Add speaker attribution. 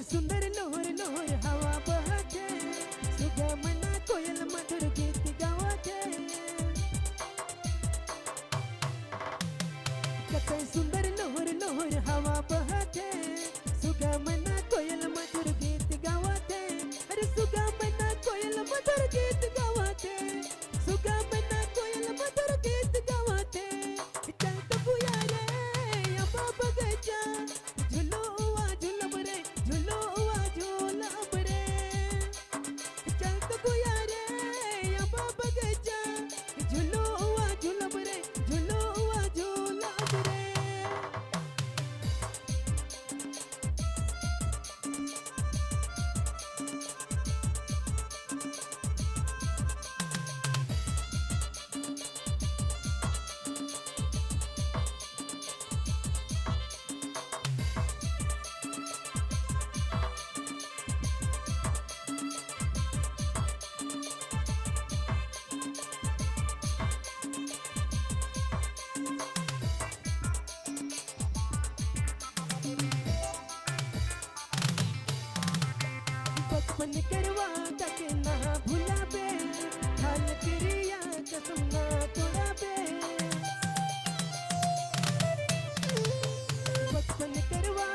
Speaker 1: सुंदर लोहर लोहर हवा बहते सुगम ना कोयल मधुर गीत गावते कते सुंदर लोहर लोहर हवा बहते सुगम ना कोयल मधुर गीत गावते अरे सुगम ना कोयल मधुर गीत गावते सुगम ना कोयल मधुर गीत गावते चल तो बुया रे या बाबा गजा झुलो आ झुलब रे झुलो आ झुलब रे चल तो बुया रे या बाबा गजा झुलो आ झुलब रे झुलो आ झुलब रे बचपन करवा तक ना भुलाबे हाल क्रिया कसम ना तोड़ाबे बचपन करवा